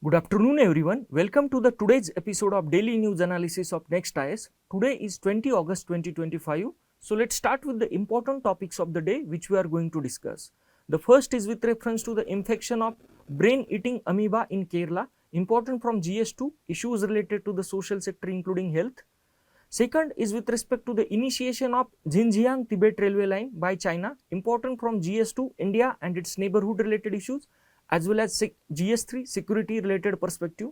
Good afternoon, everyone. Welcome to the today's episode of Daily News Analysis of Next IS. Today is 20 August 2025. So let's start with the important topics of the day which we are going to discuss. The first is with reference to the infection of brain-eating amoeba in Kerala, important from GS2, issues related to the social sector including health. Second is with respect to the initiation of Xinjiang Tibet railway line by China, important from GS2, India and its neighborhood related issues, as well as GS3 security related perspective.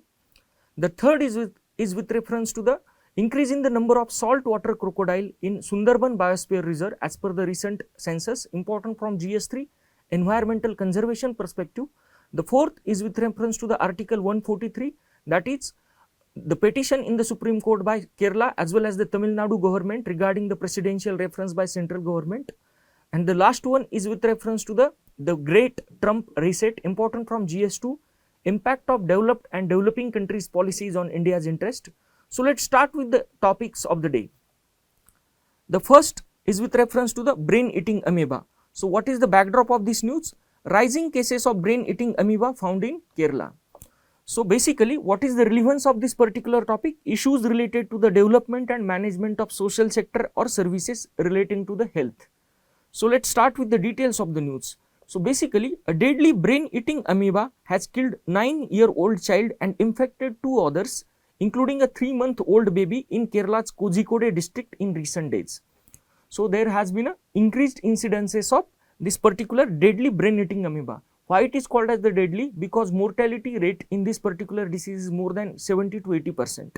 The third is with reference to the increase in the number of saltwater crocodile in Sundarban Biosphere Reserve as per the recent census, important from GS3 environmental conservation perspective. The fourth is with reference to the article 143, that is the petition in the Supreme Court by Kerala as well as the Tamil Nadu government regarding the presidential reference by central government. And the last one is with reference to the Great Trump Reset, important from GS2, impact of developed and developing countries' policies on India's interest. So let's start with the topics of the day. The first is with reference to the brain-eating amoeba. So what is the backdrop of this news? Rising cases of brain-eating amoeba found in Kerala. So basically, what is the relevance of this particular topic? Issues related to the development and management of social sector or services relating to the health. So let's start with the details of the news. So basically, a deadly brain-eating amoeba has killed 9-year-old child and infected 2 others, including a 3-month-old baby in Kerala's Kozhikode district in recent days. So there has been an increased incidences of this particular deadly brain-eating amoeba. Why it is called as the deadly? Because mortality rate in this particular disease is more than 70 to 80%.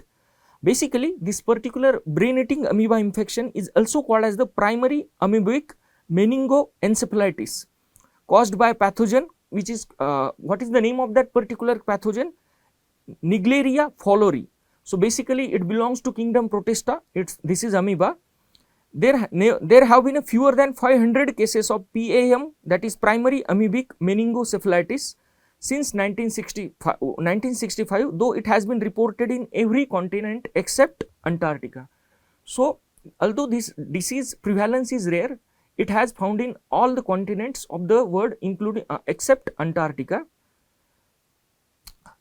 Basically, this particular brain-eating amoeba infection is also called as the primary amoebic meningoencephalitis, caused by pathogen, which is what is the name of that particular pathogen? Naegleria fowleri. So basically, it belongs to kingdom Protista. This is amoeba. There have been fewer than 500 cases of PAM, that is primary amoebic meningoencephalitis, since 1965, though it has been reported in every continent except Antarctica. So although this disease prevalence is rare, it has found in all the continents of the world, including except Antarctica.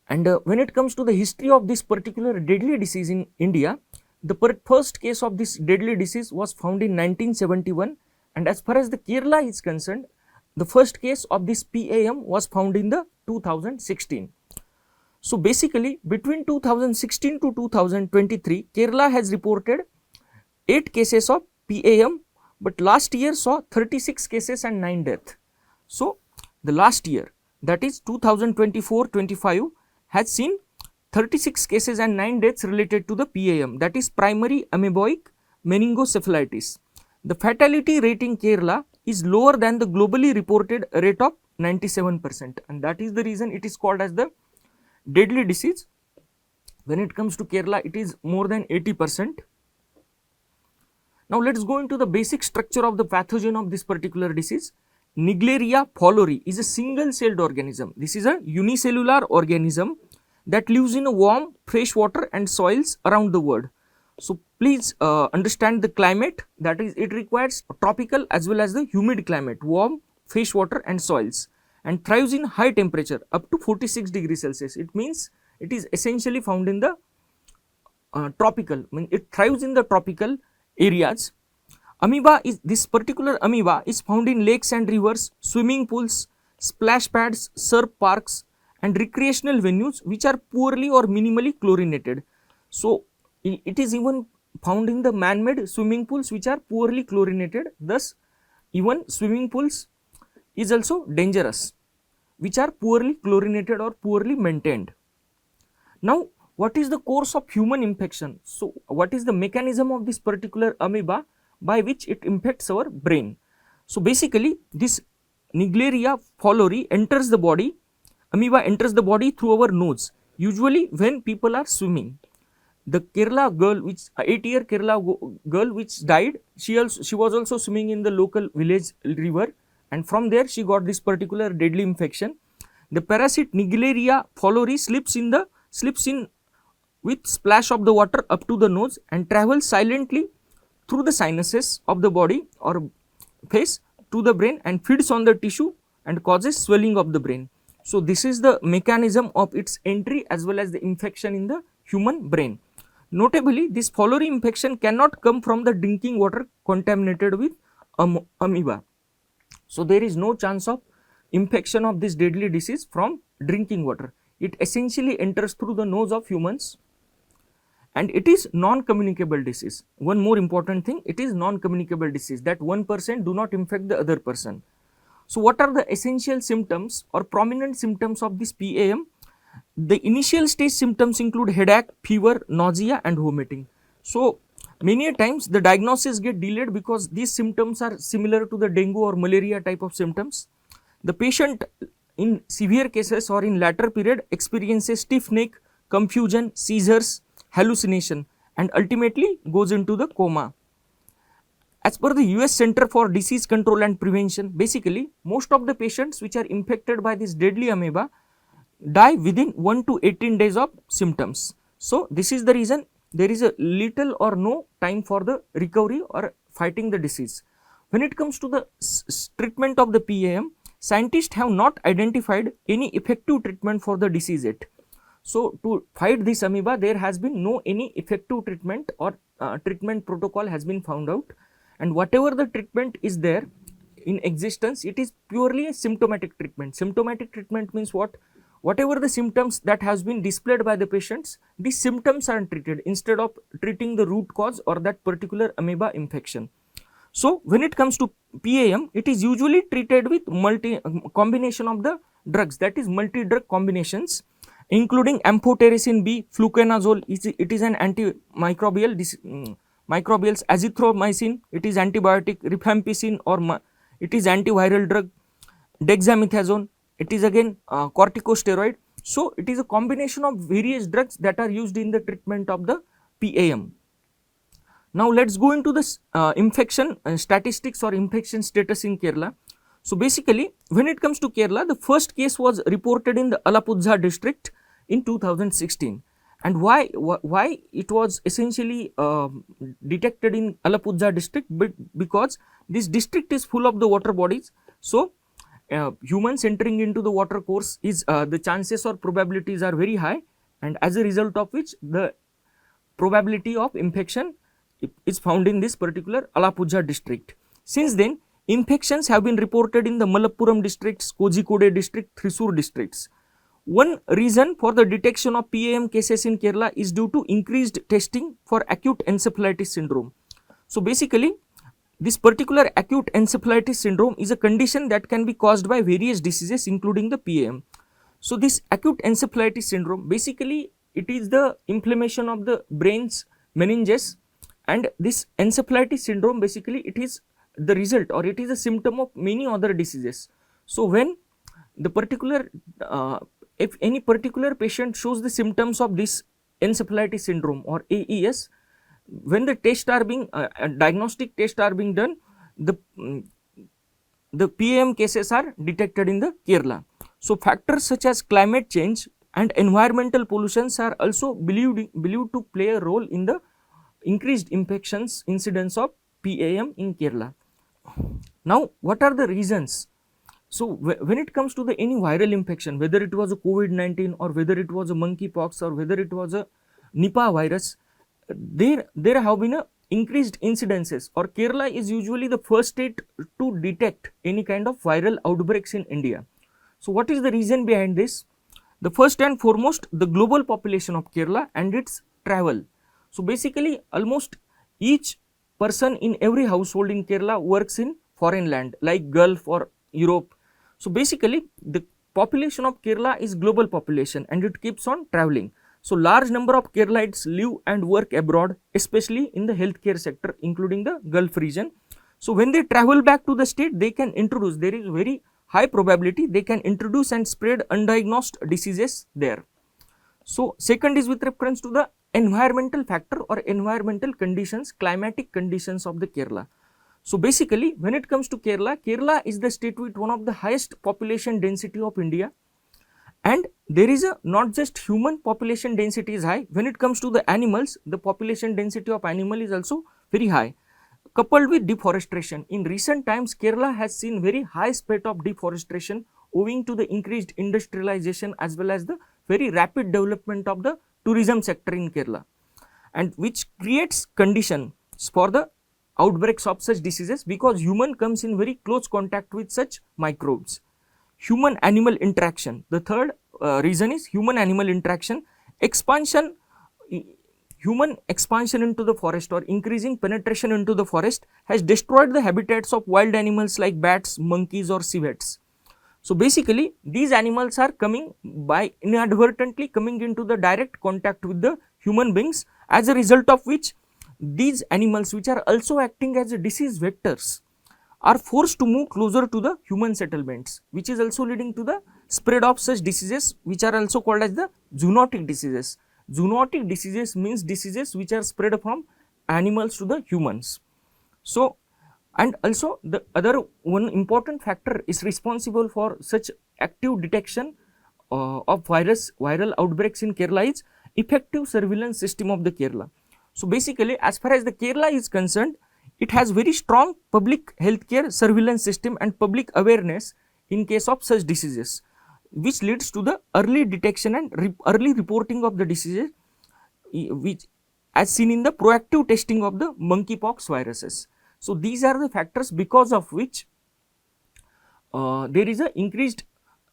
And when it comes to the history of this particular deadly disease in India, the first case of this deadly disease was found in 1971, and as far as the Kerala is concerned, the first case of this PAM was found in the 2016. So basically, between 2016 to 2023, Kerala has reported 8 cases of PAM, but last year saw 36 cases and 9 deaths. So the last year, that is 2024-25, has seen 36 cases and 9 deaths related to the PAM, that is primary amoebic meningoencephalitis. The fatality rate in Kerala is lower than the globally reported rate of 97%, and that is the reason it is called as the deadly disease. When it comes to Kerala, it is more than 80%. Now let's go into the basic structure of the pathogen of this particular disease. Naegleria fowleri is a single-celled organism. This is a unicellular organism that lives in a warm, fresh water and soils around the world. So please understand the climate, that is, it requires tropical as well as the humid climate, warm, fresh water and soils, and thrives in high temperature up to 46 degrees Celsius. It means it is essentially found in the tropical, it thrives in the tropical areas. This particular amoeba is found in lakes and rivers, swimming pools, splash pads, surf parks, and recreational venues which are poorly or minimally chlorinated. So it is even found in the man-made swimming pools which are poorly chlorinated. Thus even swimming pools is also dangerous, which are poorly chlorinated or poorly maintained. Now what is the course of human infection? So what is the mechanism of this particular amoeba by which it infects our brain? So basically, this Naegleria fowleri enters the body. Amoeba enters the body through our nose, usually when people are swimming. The Kerala girl, 8-year Kerala girl which died, she was also swimming in the local village river, and from there she got this particular deadly infection. The parasite Naegleria fowleri slips in with splash of the water up to the nose and travels silently through the sinuses of the body or face to the brain and feeds on the tissue and causes swelling of the brain. So this is the mechanism of its entry as well as the infection in the human brain. Notably, this fowleri infection cannot come from the drinking water contaminated with amoeba. So there is no chance of infection of this deadly disease from drinking water. It essentially enters through the nose of humans, and it is non-communicable disease. One more important thing, it is non-communicable disease, that one person do not infect the other person. So what are the essential symptoms or prominent symptoms of this PAM? The initial stage symptoms include headache, fever, nausea and vomiting. So many times the diagnosis get delayed because these symptoms are similar to the dengue or malaria type of symptoms. The patient in severe cases or in later period experiences stiff neck, confusion, seizures, hallucination, and ultimately goes into the coma. As per the US Center for Disease Control and Prevention, basically most of the patients which are infected by this deadly amoeba die within 1 to 18 days of symptoms. So this is the reason there is a little or no time for the recovery or fighting the disease. When it comes to the treatment of the PAM, scientists have not identified any effective treatment for the disease yet. So to fight this amoeba, there has been no any effective treatment or treatment protocol has been found out, and whatever the treatment is there in existence, it is purely a symptomatic treatment. Symptomatic treatment means what? Whatever the symptoms that has been displayed by the patients, these symptoms are treated instead of treating the root cause or that particular amoeba infection. So when it comes to PAM, it is usually treated with combination of the drugs, that is multi-drug combinations, including amphotericin B, fluconazole. It is an antimicrobial, microbials, azithromycin, it is antibiotic, rifampicin or it is antiviral drug, dexamethasone, it is again corticosteroid. So it is a combination of various drugs that are used in the treatment of the PAM. Now let's go into this infection statistics or infection status in Kerala. So basically, when it comes to Kerala, the first case was reported in the Alappuzha district in 2016. And why it was essentially detected in Alappuzha district? Because this district is full of the water bodies. So humans entering into the water course is the chances or probabilities are very high, and as a result of which the probability of infection is found in this particular Alappuzha district. Since then, infections have been reported in the Malappuram districts, Kozhikode district, Thrissur districts. One reason for the detection of PAM cases in Kerala is due to increased testing for acute encephalitis syndrome. So basically, this particular acute encephalitis syndrome is a condition that can be caused by various diseases including the PAM. So this acute encephalitis syndrome, basically it is the inflammation of the brain's meninges, and this encephalitis syndrome, basically it is the result or it is a symptom of many other diseases. So when the particular if any particular patient shows the symptoms of this encephalitis syndrome or AES, when the tests are being diagnostic tests are being done, the PAM cases are detected in the Kerala. So factors such as climate change and environmental pollutions are also believed to play a role in the increased infections incidence of PAM in Kerala. Now what are the reasons? So when it comes to the any viral infection, whether it was a COVID-19 or whether it was a monkeypox or whether it was a Nipah virus, there have been increased incidences, or Kerala is usually the first state to detect any kind of viral outbreaks in India. So what is the reason behind this? The first and foremost, the global population of Kerala and its travel. So basically almost each person in every household in Kerala works in foreign land like Gulf or Europe. So basically the population of Kerala is global population and it keeps on traveling. So large number of Keralites live and work abroad, especially in the healthcare sector, including the Gulf region. So when they travel back to the state, they can introduce, there is very high probability they can introduce and spread undiagnosed diseases there. So second is with reference to the environmental factor or environmental conditions, climatic conditions of the Kerala. So basically when it comes to Kerala, Kerala is the state with one of the highest population density of India, and there is a not just human population density is high, when it comes to the animals, the population density of animal is also very high, coupled with deforestation. In recent times, Kerala has seen very high spate of deforestation owing to the increased industrialization as well as the very rapid development of the tourism sector in Kerala, and which creates conditions for the outbreaks of such diseases because human comes in very close contact with such microbes. Human animal interaction, the third reason is human animal interaction. Expansion, human expansion into the forest or increasing penetration into the forest has destroyed the habitats of wild animals like bats, monkeys or civets. So basically these animals are coming by inadvertently coming into the direct contact with the human beings, as a result of which these animals, which are also acting as a disease vectors, are forced to move closer to the human settlements, which is also leading to the spread of such diseases, which are also called as the zoonotic diseases. Zoonotic diseases means diseases which are spread from animals to the humans. So, and also the other one important factor is responsible for such active detection of viral outbreaks in Kerala is effective surveillance system of the Kerala. So basically, as far as the Kerala is concerned, it has very strong public healthcare surveillance system and public awareness in case of such diseases, which leads to the early detection and early reporting of the diseases, which as seen in the proactive testing of the monkeypox viruses. So these are the factors because of which there is a increased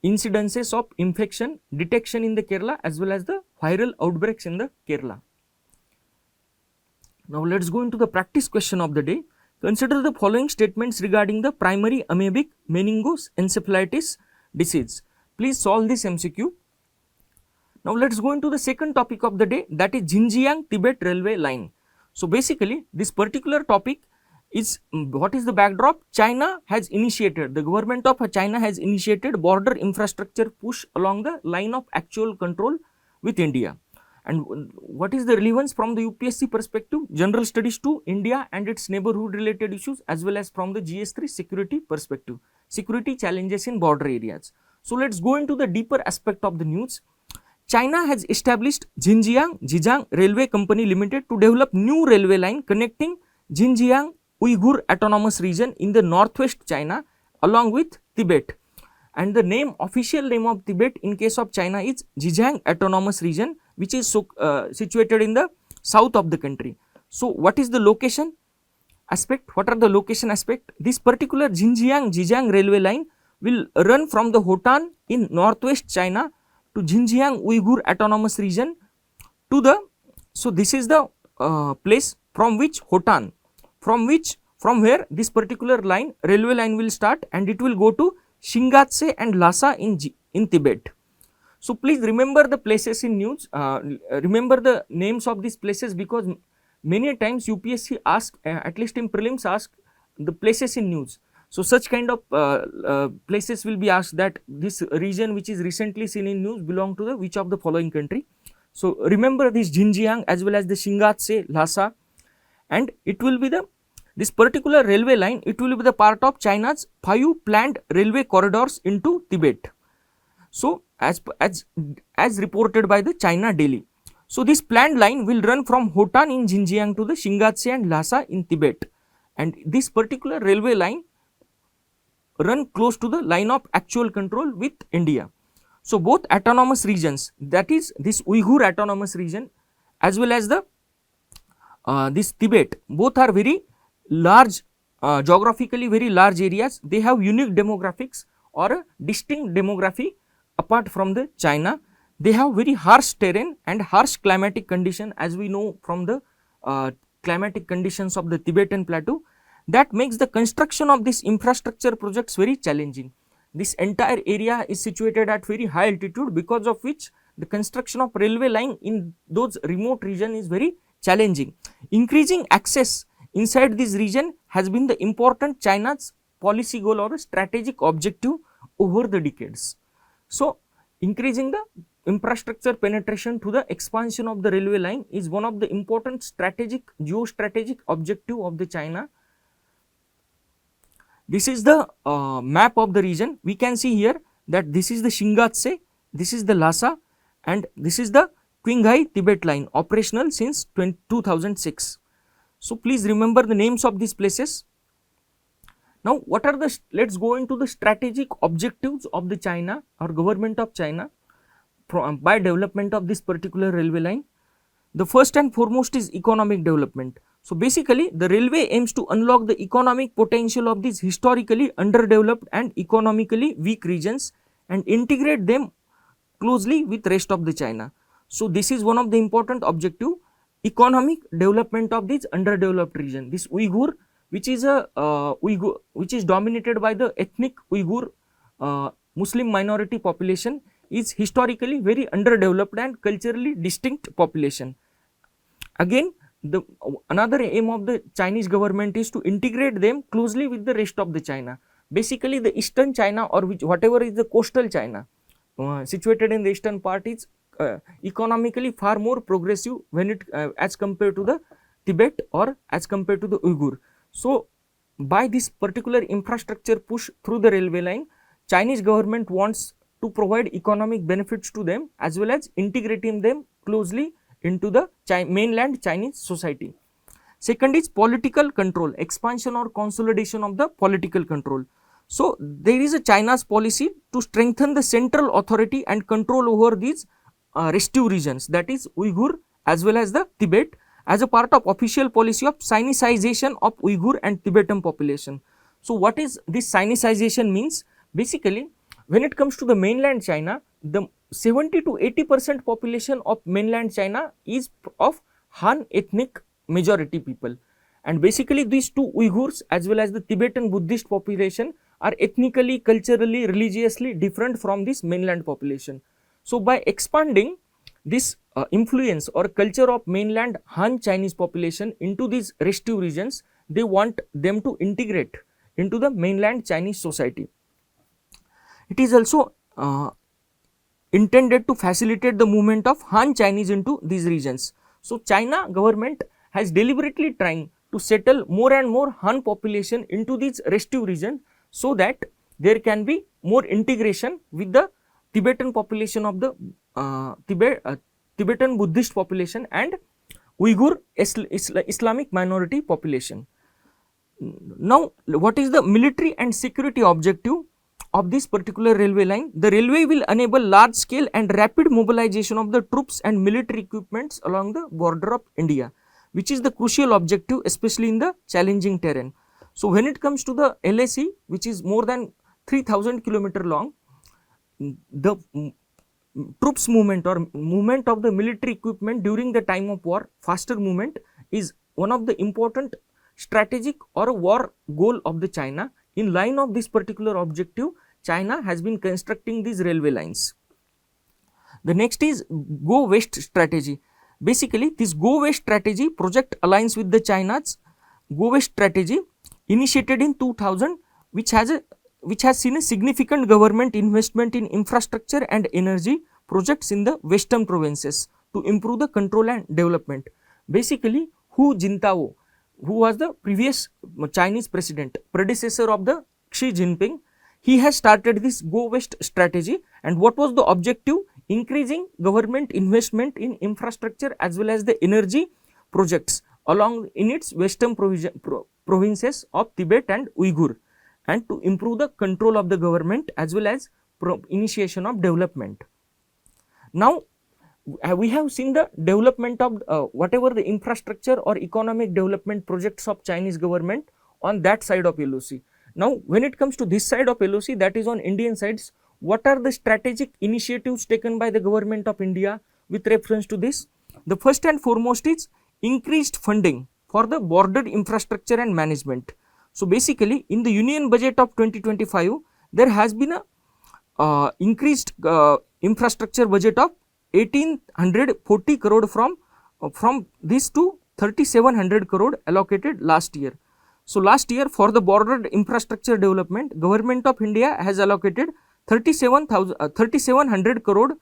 incidences of infection detection in the Kerala as well as the viral outbreaks in the Kerala. Now let us go into the practice question of the day. Consider the following statements regarding the primary amoebic meningoencephalitis disease. Please solve this MCQ. Now let us go into the second topic of the day, that is Xinjiang Tibet railway line. So basically this particular topic is, what is the backdrop? China has initiated, the government of China has initiated border infrastructure push along the line of actual control with India. And what is the relevance from the UPSC perspective? General studies to India and its neighborhood related issues, as well as from the GS3 security perspective, security challenges in border areas. So let's go into the deeper aspect of the news. China has established Zhejiang Railway Company Limited to develop new railway line connecting Xinjiang Uyghur Autonomous Region in the northwest China along with Tibet. And the official name of Tibet in case of China is Zhejiang Autonomous Region, which is situated in the south of the country. So what is the location aspect? What are the location aspect? This particular Zhejiang railway line will run from the Hotan in northwest China to Xinjiang Uyghur Autonomous Region to the, so this is the place from which Hotan, from where this particular line, railway line will start, and it will go to Shingatse and Lhasa in Tibet. So please remember the places in news, remember the names of these places, because many times UPSC ask, at least in prelims, ask the places in news. So such kind of places will be asked, that this region which is recently seen in news belong to the which of the following country. So remember this Xinjiang as well as the Shingatse, Lhasa, and it will be this particular railway line, it will be the part of China's 5 planned railway corridors into Tibet. So as reported by the China Daily. So this planned line will run from Hotan in Xinjiang to the Shingatse and Lhasa in Tibet, and this particular railway line run close to the line of actual control with India. So both autonomous regions, that is this Uyghur Autonomous Region as well as the this Tibet, both are very large, geographically very large areas. They have unique demographics or a distinct demography apart from the China. They have very harsh terrain and harsh climatic condition, as we know from the climatic conditions of the Tibetan plateau. That makes the construction of these infrastructure projects very challenging. This entire area is situated at very high altitude, because of which the construction of railway line in those remote region is very challenging. Increasing access inside this region has been the important China's policy goal or a strategic objective over the decades. So increasing the infrastructure penetration to the expansion of the railway line is one of the important geostrategic objective of the China. This is the map of the region. We can see here that this is the Shingatse, this is the Lhasa, and this is the Qinghai Tibet line, operational since 2006. So please remember the names of these places. Now, what are the, let's go into the strategic objectives of the China or government of China by development of this particular railway line. The first and foremost is economic development. So, basically the railway aims to unlock the economic potential of these historically underdeveloped and economically weak regions and integrate them closely with rest of the China. So, this is one of the important objective, economic development of this underdeveloped region. This Uyghur, which is a Uyghur, which is dominated by the ethnic Uyghur Muslim minority population, is historically very underdeveloped and culturally distinct population. Again, another aim of the Chinese government is to integrate them closely with the rest of the China. Basically, the eastern China, or whatever is the coastal China situated in the eastern part, is economically far more progressive when it as compared to the Tibet or as compared to the Uyghur. So, by this particular infrastructure push through the railway line, Chinese government wants to provide economic benefits to them as well as integrating them closely into the mainland Chinese society. Second is political control, expansion or consolidation of the political control. So, there is a China's policy to strengthen the central authority and control over these restive regions, that is Uyghur as well as the Tibet, as a part of official policy of Sinicization of Uyghur and Tibetan population. So, what is this Sinicization means? Basically, when it comes to the mainland China, the 70 to 80% population of mainland China is of Han ethnic majority people, and basically these two Uyghurs as well as the Tibetan Buddhist population are ethnically, culturally, religiously different from this mainland population. So, by expanding this influence or culture of mainland Han Chinese population into these restive regions, they want them to integrate into the mainland Chinese society. It is also intended to facilitate the movement of Han Chinese into these regions. So, China government has deliberately trying to settle more and more Han population into these restive region, so that there can be more integration with the Tibetan population of the Tibetan Buddhist population and Uyghur Islamic minority population. Now, what is the military and security objective of this particular railway line? The railway will enable large scale and rapid mobilization of the troops and military equipments along the border of India, which is the crucial objective, especially in the challenging terrain. So, when it comes to the LAC, which is more than 3000 km long, the troops movement or movement of the military equipment during the time of war, faster movement, is one of the important strategic or war goal of the China. In line of this particular objective, China has been constructing these railway lines. The next is Go West strategy. Basically, this Go West strategy project aligns with the China's Go West strategy initiated in 2000, which has seen a significant government investment in infrastructure and energy projects in the western provinces to improve the control and development. Basically, Hu Jintao, who was the previous Chinese president, predecessor of the Xi Jinping, he has started this Go West strategy. And what was the objective? Increasing government investment in infrastructure as well as the energy projects along in its western provinces of Tibet and Uyghur, and to improve the control of the government as well as initiation of development. Now, we have seen the development of whatever the infrastructure or economic development projects of Chinese government on that side of LOC. Now, when it comes to this side of LOC, that is on Indian sides, what are the strategic initiatives taken by the government of India with reference to this? The first and foremost is increased funding for the border infrastructure and management. So, basically in the Union Budget of 2025, there has been a increased infrastructure budget of 1840 crore from this to 3700 crore allocated last year. So, last year for the border infrastructure development, Government of India has allocated 3700 crore.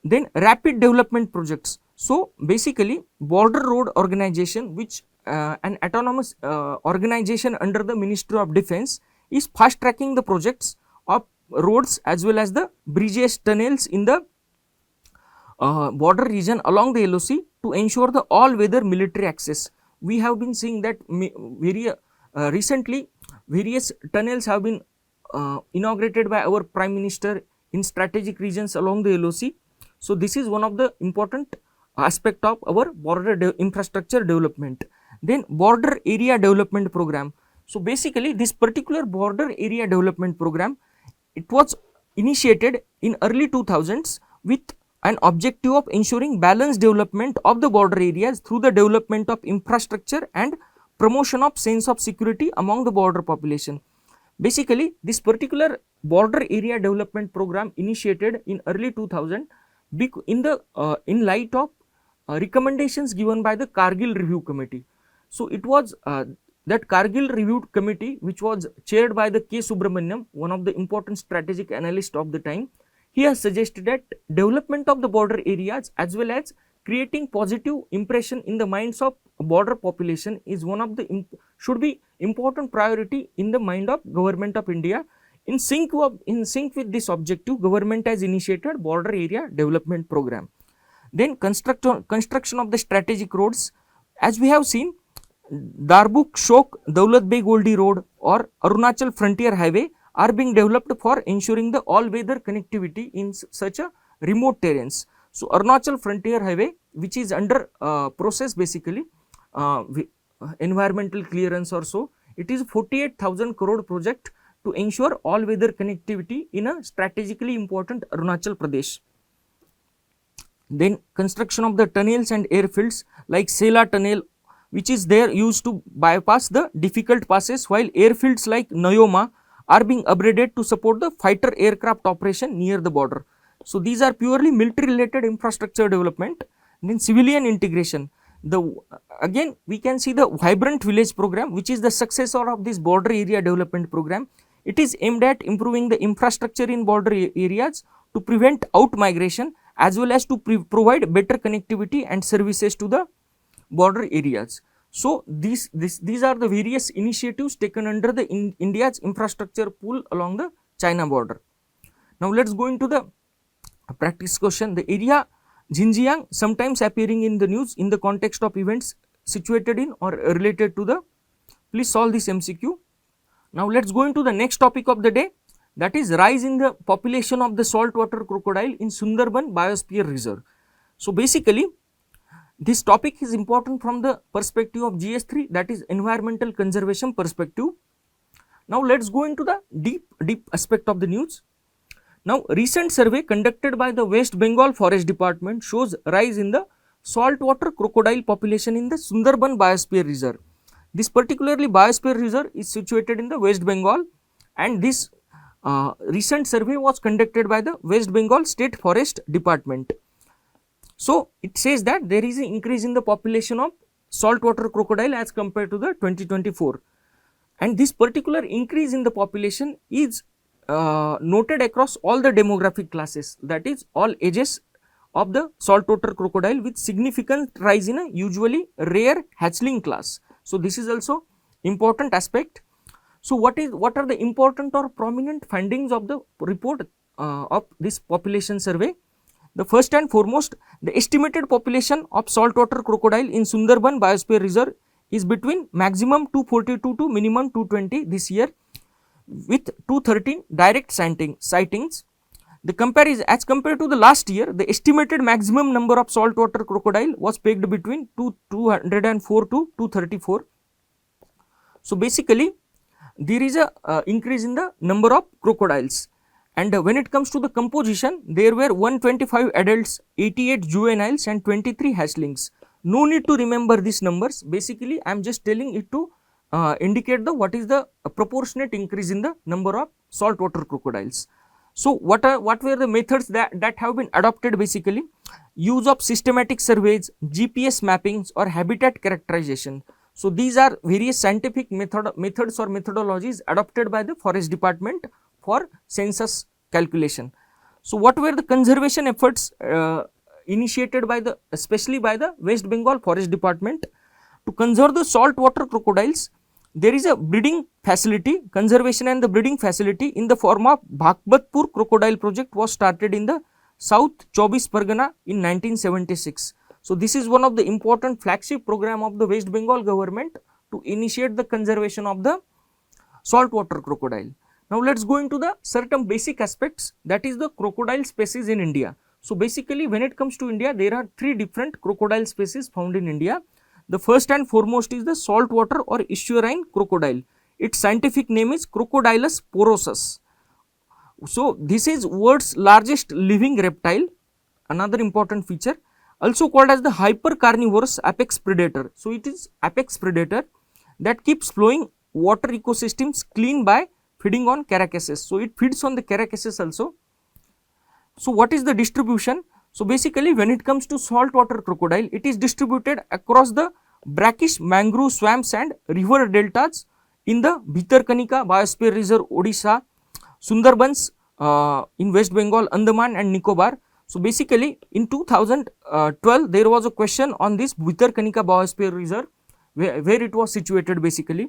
Then rapid development projects. So, basically border road organization, which an autonomous organization under the Ministry of Defence, is fast tracking the projects of roads as well as the bridges, tunnels in the border region along the LOC to ensure the all weather military access. We have been seeing that very recently Various tunnels have been inaugurated by our Prime Minister in strategic regions along the LOC. So, this is one of the important aspect of our border infrastructure development. Then border area development program. So, basically this particular border area development program, it was initiated in early 2000s with an objective of ensuring balanced development of the border areas through the development of infrastructure and promotion of sense of security among the border population. Basically, this particular border area development program initiated in early 2000 in light of recommendations given by the Kargil Review Committee. So, it was that Kargil Review Committee, which was chaired by the K. Subramaniam, one of the important strategic analysts of the time. He has suggested that development of the border areas as well as creating positive impression in the minds of border population is one of the should be important priority in the mind of Government of India. In sync with this objective, government has initiated border area development program. Then construction of the strategic roads, as we have seen, Darbuk Shok Daulat Beg Oldi Road or Arunachal Frontier Highway are being developed for ensuring the all-weather connectivity in such a remote terrains. So, Arunachal Frontier Highway, which is under process basically, environmental clearance or so, it is 48,000 crore project to ensure all-weather connectivity in a strategically important Arunachal Pradesh. Then construction of the tunnels and airfields like Sela Tunnel, which is there used to bypass the difficult passes, while airfields like Nayoma are being upgraded to support the fighter aircraft operation near the border. So, these are purely military related infrastructure development. Then civilian integration, again we can see the Vibrant Village program, which is the successor of this border area development program. It is aimed at improving the infrastructure in border areas to prevent out migration as well as to provide better connectivity and services to the border areas. So, these are the various initiatives taken under the India's infrastructure pool along the China border. Now, let us go into the practice question. The area Xinjiang sometimes appearing in the news in the context of events situated in or related to the, please solve this MCQ. Now, let us go into the next topic of the day, that is rise in the population of the saltwater crocodile in Sundarban Biosphere Reserve. So, basically this topic is important from the perspective of GS3, that is environmental conservation perspective. Now, let us go into the deep aspect of the news. Now, recent survey conducted by the West Bengal Forest Department shows rise in the saltwater crocodile population in the Sundarban Biosphere Reserve. This particularly Biosphere Reserve is situated in the West Bengal, and this recent survey was conducted by the West Bengal State Forest Department. So, it says that there is an increase in the population of saltwater crocodile as compared to the 2024, and this particular increase in the population is noted across all the demographic classes, that is all ages of the saltwater crocodile, with significant rise in a usually rare hatchling class. So, this is also important aspect. So, what are the important or prominent findings of the report of this population survey? The first and foremost, the estimated population of saltwater crocodile in Sundarban Biosphere Reserve is between maximum 242 to minimum 220 this year, with 213 direct sightings. The comparison as compared to the last year, the estimated maximum number of saltwater crocodile was pegged between 204 to 234. So, basically there is a increase in the number of crocodiles, and when it comes to the composition, there were 125 adults, 88 juveniles and 23 hatchlings. No need to remember these numbers, basically I am just telling it to indicate the what is the proportionate increase in the number of saltwater crocodiles. So, what were the methods that have been adopted? Basically, use of systematic surveys, GPS mappings or habitat characterization. So, these are various scientific methods or methodologies adopted by the Forest Department for census calculation. So, what were the conservation efforts initiated by especially by the West Bengal Forest Department to conserve the saltwater crocodiles? There is a breeding facility, conservation and the breeding facility in the form of Bhakbatpur Crocodile Project was started in the South Chobis Pargana in 1976. So, this is one of the important flagship program of the West Bengal government to initiate the conservation of the saltwater crocodile. Now let's go into the certain basic aspects, that is the crocodile species in India. So basically when it comes to India, there are three different crocodile species found in India. The first and foremost is the saltwater or estuarine crocodile. Its scientific name is Crocodylus porosus. So this is world's largest living reptile, another important feature, also called as the hypercarnivorous apex predator. So it is apex predator that keeps flowing water ecosystems clean by feeding on caracases. So it feeds on the caracases also. So what is the distribution? So basically when it comes to saltwater crocodile, it is distributed across the brackish mangrove swamps and river deltas in the Bhitarkanika Biosphere Reserve, Odisha, Sundarbans in West Bengal, Andaman and Nicobar. So basically in 2012 there was a question on this Bhitarkanika Biosphere Reserve where it was situated basically.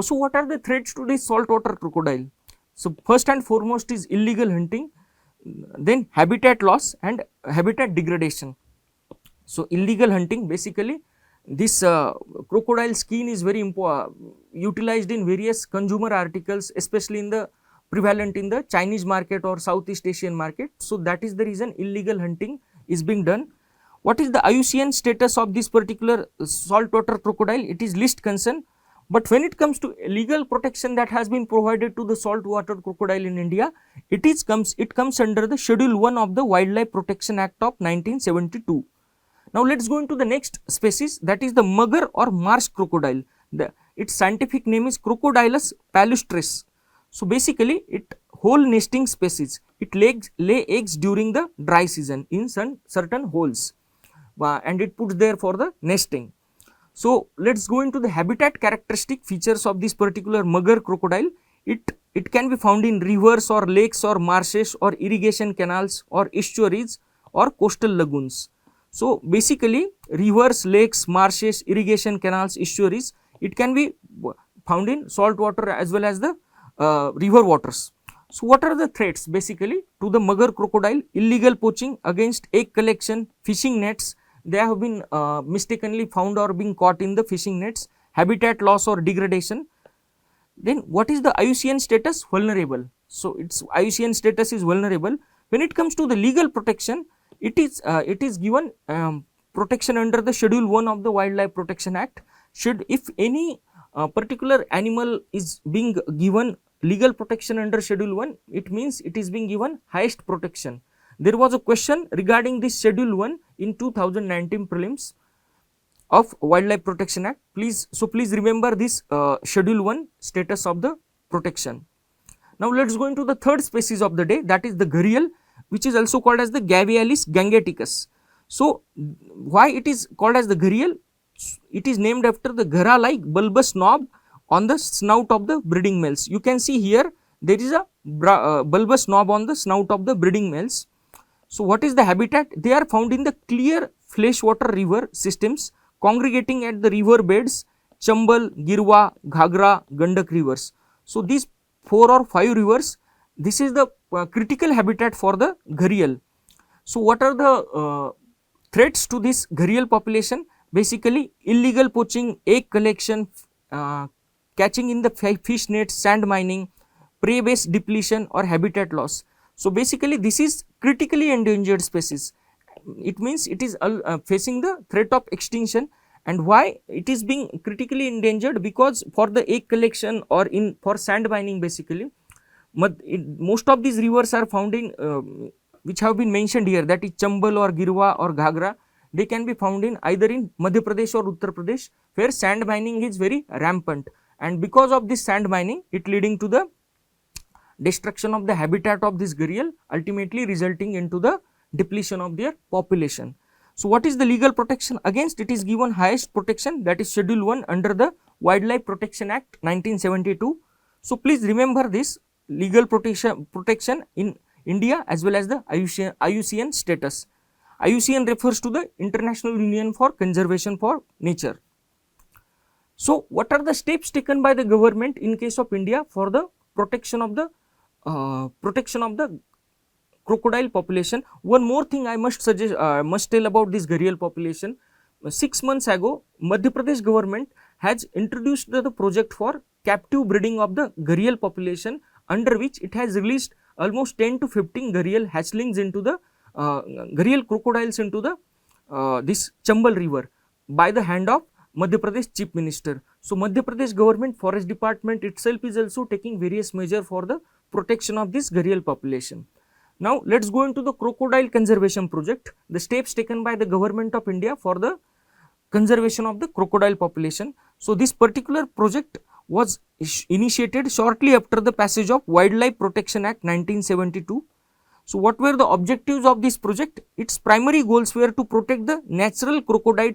So what are the threats to this saltwater crocodile? So first and foremost is illegal hunting, then habitat loss and habitat degradation. So illegal hunting, basically this crocodile skin is very utilized in various consumer articles, especially in the prevalent in the Chinese market or Southeast Asian market. So that is the reason illegal hunting is being done. What is the IUCN status of this particular saltwater crocodile? It is least concern. But when it comes to legal protection that has been provided to the saltwater crocodile in India, it comes under the Schedule 1 of the Wildlife Protection Act of 1972. Now let's go into the next species, that is the mugger or marsh crocodile. Its scientific name is Crocodylus palustris. So basically it hole nesting species. It lay eggs during the dry season in certain holes and it puts there for the nesting. So let's go into the habitat characteristic features of this particular mugger crocodile. It can be found in rivers or lakes or marshes or irrigation canals or estuaries or coastal lagoons. So basically rivers, lakes, marshes, irrigation canals, estuaries, it can be found in salt water as well as the river waters. So what are the threats basically to the mugger crocodile? Illegal poaching, against egg collection, fishing nets. They have been mistakenly found or being caught in the fishing nets, habitat loss or degradation. Then what is the IUCN status? Vulnerable. So its IUCN status is vulnerable. When it comes to the legal protection, it is given protection under the Schedule 1 of the Wildlife Protection Act. If any particular animal is being given legal protection under Schedule 1, it means it is being given highest protection. There was a question regarding this Schedule 1 in 2019 prelims of Wildlife Protection Act. Please remember this Schedule 1 status of the protection. Now let's go into the third species of the day, that is the gharial, which is also called as the Gavialis gangeticus. So why it is called as the gharial? It is named after the ghara like bulbous knob on the snout of the breeding males. You can see here there is a bulbous knob on the snout of the breeding males. So what is the habitat? They are found in the clear freshwater river systems congregating at the river beds, Chambal, Girwa, Ghagra, Gandak rivers. So these 4 or 5 rivers, this is the critical habitat for the gharial. So what are the threats to this gharial population? Basically illegal poaching, egg collection, catching in the fish nets, sand mining, prey base depletion or habitat loss. So basically this is critically endangered species. It means it is facing the threat of extinction. And why it is being critically endangered? Because for the egg collection or for sand mining, basically most of these rivers are found in which have been mentioned here, that is Chambal or Girwa or Ghagra. They can be found in either in Madhya Pradesh or Uttar Pradesh, where sand mining is very rampant, and because of this sand mining, it leading to the destruction of the habitat of this gharial, ultimately resulting into the depletion of their population. So what is the legal protection against? It is given highest protection, that is Schedule 1 under the Wildlife Protection Act 1972. So please remember this legal protection in India as well as the IUCN status. IUCN refers to the International Union for Conservation for Nature. So what are the steps taken by the government in case of India for the protection of the crocodile population? One more thing I must tell about this gharial population. 6 months ago, Madhya Pradesh government has introduced the project for captive breeding of the gharial population, under which it has released almost 10 to 15 gharial hatchlings into the gharial crocodiles into the this Chambal river by the hand of Madhya Pradesh Chief Minister. So Madhya Pradesh government forest department itself is also taking various measures for the protection of this gharial population. Now let's go into the crocodile conservation project, the steps taken by the government of India for the conservation of the crocodile population. So this particular project was initiated shortly after the passage of Wildlife Protection Act 1972. So what were the objectives of this project? Its primary goals were to protect the natural crocodile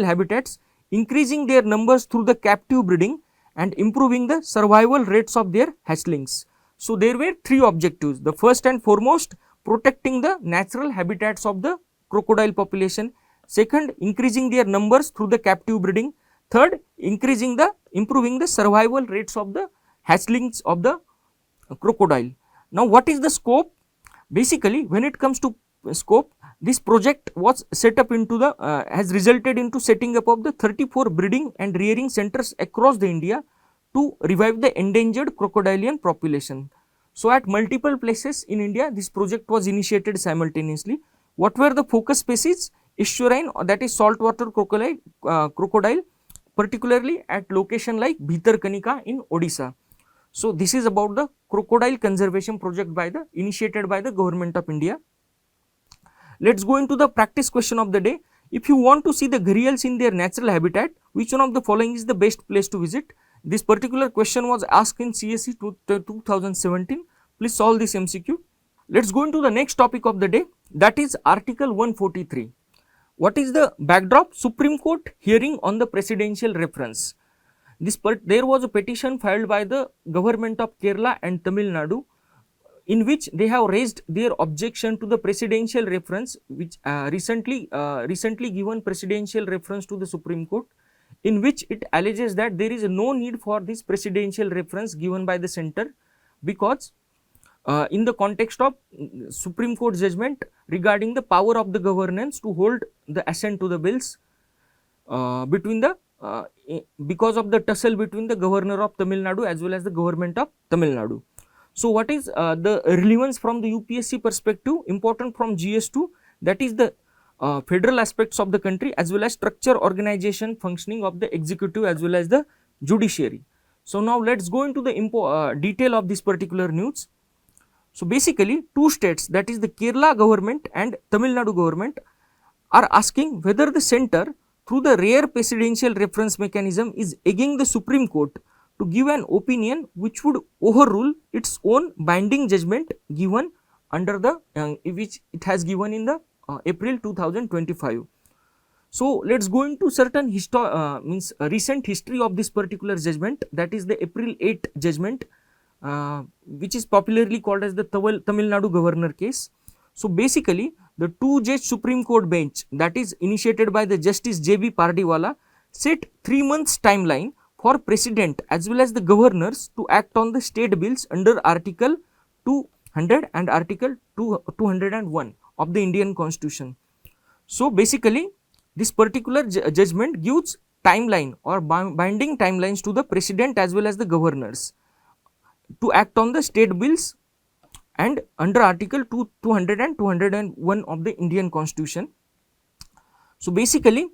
habitats, increasing their numbers through the captive breeding and improving the survival rates of their hatchlings. So there were three objectives. The first and foremost, protecting the natural habitats of the crocodile population. Second, increasing their numbers through the captive breeding. Third, improving the survival rates of the hatchlings of the crocodile. Now what is the scope? Basically, when it comes to scope, this project was set up into the has resulted into setting up of the 34 breeding and rearing centers across the India to revive the endangered crocodilian population. So at multiple places in India, this project was initiated simultaneously. What were the focus species? Estuarine, that is saltwater crocodile, particularly at location like Bhitarkanika in Odisha. So this is about the crocodile conservation project initiated by the government of India. Let's go into the practice question of the day. If you want to see the gharials in their natural habitat, which one of the following is the best place to visit? This particular question was asked in CSE 2017. Please solve this MCQ. Let's go into the next topic of the day, that is Article 143. What is the backdrop? Supreme Court hearing on the presidential reference. There was a petition filed by the government of Kerala and Tamil Nadu, in which they have raised their objection to the presidential reference, which recently given presidential reference to the Supreme Court, in which it alleges that there is no need for this presidential reference given by the center, because in the context of Supreme Court judgment regarding the power of the governance to hold the assent to the bills because of the tussle between the governor of Tamil Nadu as well as the government of Tamil Nadu. So what is the relevance from the UPSC perspective, important from GS2, that is the federal aspects of the country as well as structure, organization, functioning of the executive as well as the judiciary. So now let's go into the detail of this particular news. So basically two states, that is the Kerala government and Tamil Nadu government, are asking whether the center through the rare presidential reference mechanism is egging the Supreme Court to give an opinion which would overrule its own binding judgment given under the which it has given in the April 2025. So let's go into certain recent history of this particular judgment, that is the April 8 judgment, which is popularly called as the Tamil Nadu governor case. So basically the two-judge Supreme Court bench, that is initiated by the Justice J.B. Pardiwala, set 3 months timeline for president as well as the governors to act on the state bills under Article 200 and Article 201 of the Indian Constitution. So basically this particular judgment gives timeline or binding timelines to the president as well as the governors to act on the state bills and under Article 200 and 201 of the Indian Constitution. So basically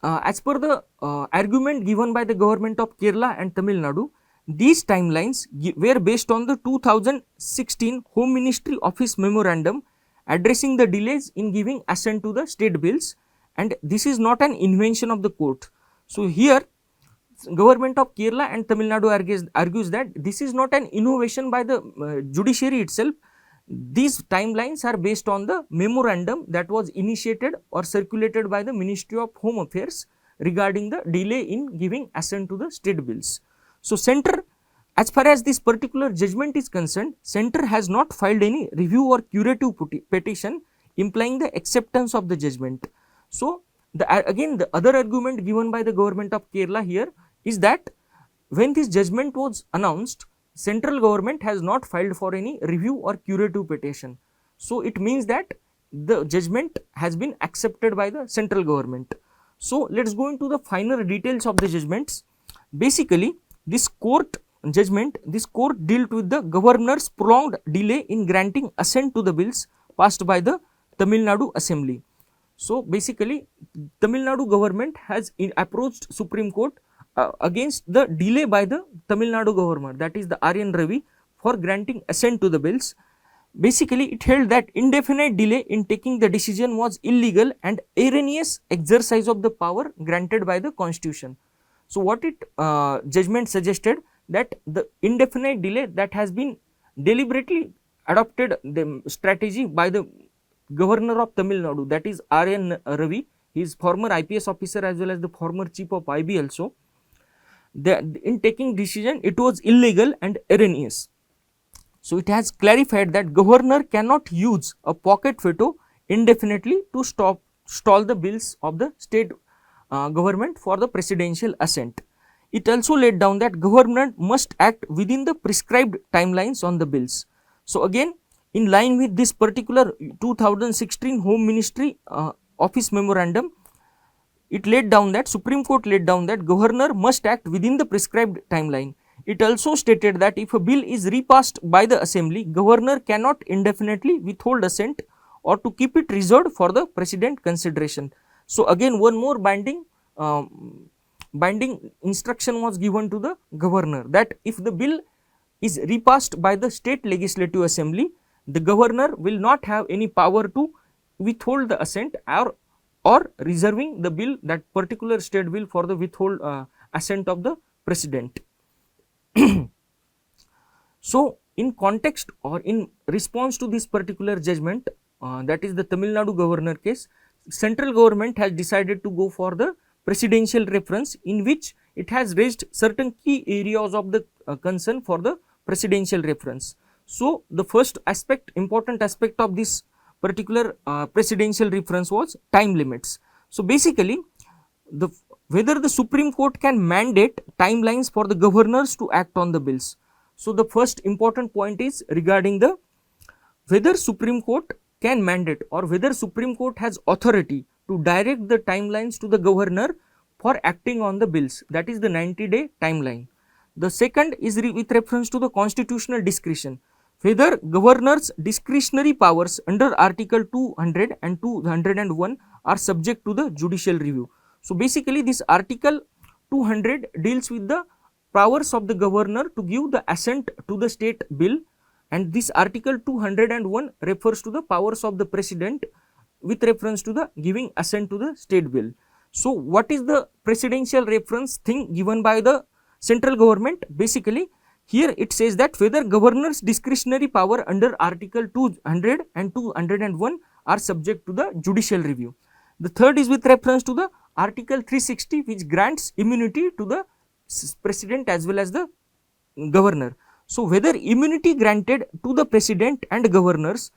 as per the argument given by the government of Kerala and Tamil Nadu, these timelines were based on the 2016 Home Ministry Office Memorandum addressing the delays in giving assent to the state bills, and this is not an invention of the court. So here government of Kerala and Tamil Nadu argues that this is not an innovation by the judiciary itself. These timelines are based on the memorandum that was initiated or circulated by the Ministry of Home Affairs regarding the delay in giving assent to the state bills. So center, as far as this particular judgment is concerned, center has not filed any review or curative petition implying the acceptance of the judgment. So again the other argument given by the government of Kerala here is that when this judgment was announced, central government has not filed for any review or curative petition. So it means that the judgment has been accepted by the central government. So let's go into the finer details of the judgments. Basically, this court dealt with the governor's prolonged delay in granting assent to the bills passed by the Tamil Nadu Assembly. So basically, Tamil Nadu government has approached Supreme Court against the delay by the Tamil Nadu governor, that is the R.N. Ravi, for granting assent to the bills. Basically, it held that indefinite delay in taking the decision was illegal and erroneous exercise of the power granted by the constitution. So what it judgment suggested, that the indefinite delay that has been deliberately adopted the strategy by the governor of Tamil Nadu, that is R.N. Ravi, he is former IPS officer as well as the former chief of IB also. In taking decision, it was illegal and erroneous. So it has clarified that governor cannot use a pocket veto indefinitely to stall the bills of the state government for the presidential assent. It also laid down that government must act within the prescribed timelines on the bills. So again, in line with this particular 2016 Home Ministry Office Memorandum, it laid down that Supreme Court laid down that governor must act within the prescribed timeline. It also stated that if a bill is repassed by the assembly, governor cannot indefinitely withhold assent or to keep it reserved for the president consideration. So again, one more binding instruction was given to the governor, that if the bill is repassed by the state legislative assembly, the governor will not have any power to withhold the assent or reserving the bill, that particular state bill, for the withhold assent of the president. So in context or in response to this particular judgment, that is the Tamil Nadu governor case, central government has decided to go for the presidential reference, in which it has raised certain key areas of the concern for the presidential reference. So the first aspect, important aspect of this particular presidential reference was time limits. So basically, whether the Supreme Court can mandate timelines for the governors to act on the bills. So the first important point is regarding the whether Supreme Court can mandate or whether Supreme Court has authority to direct the timelines to the governor for acting on the bills, that is the 90-day timeline. The second is with reference to the constitutional discretion, whether governors' discretionary powers under Article 200 and 201 are subject to the judicial review. So basically, this Article 200 deals with the powers of the governor to give the assent to the state bill, and this Article 201 refers to the powers of the president with reference to the giving assent to the state bill. So what is the presidential reference thing given by the central government? Basically, here it says that whether governor's discretionary power under Article 200 and 201 are subject to the judicial review. The third is with reference to the Article 360, which grants immunity to the president as well as the governor. So whether immunity granted to the president and governors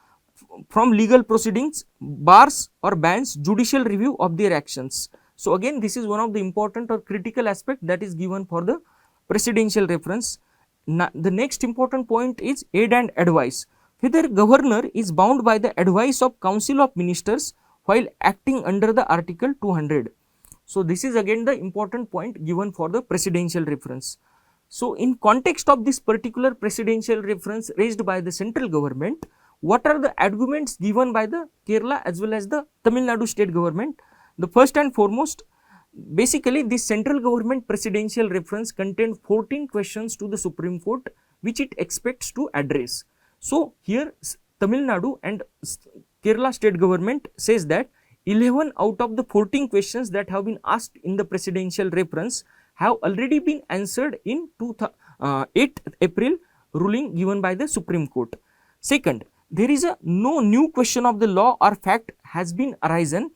from legal proceedings bars or bans judicial review of their actions. So again, this is one of the important or critical aspect that is given for the presidential reference. Now, the next important point is aid and advice. Whether governor is bound by the advice of Council of Ministers while acting under the Article 200. So this is again the important point given for the presidential reference. So in context of this particular presidential reference raised by the central government, what are the arguments given by the Kerala as well as the Tamil Nadu state government? The first and foremost, basically this central government presidential reference contained 14 questions to the Supreme Court which it expects to address. So here Tamil Nadu and Kerala state government says that 11 out of the 14 questions that have been asked in the presidential reference have already been answered in 8 April ruling given by the Supreme Court. Second, there is no new question of the law or fact has been arisen.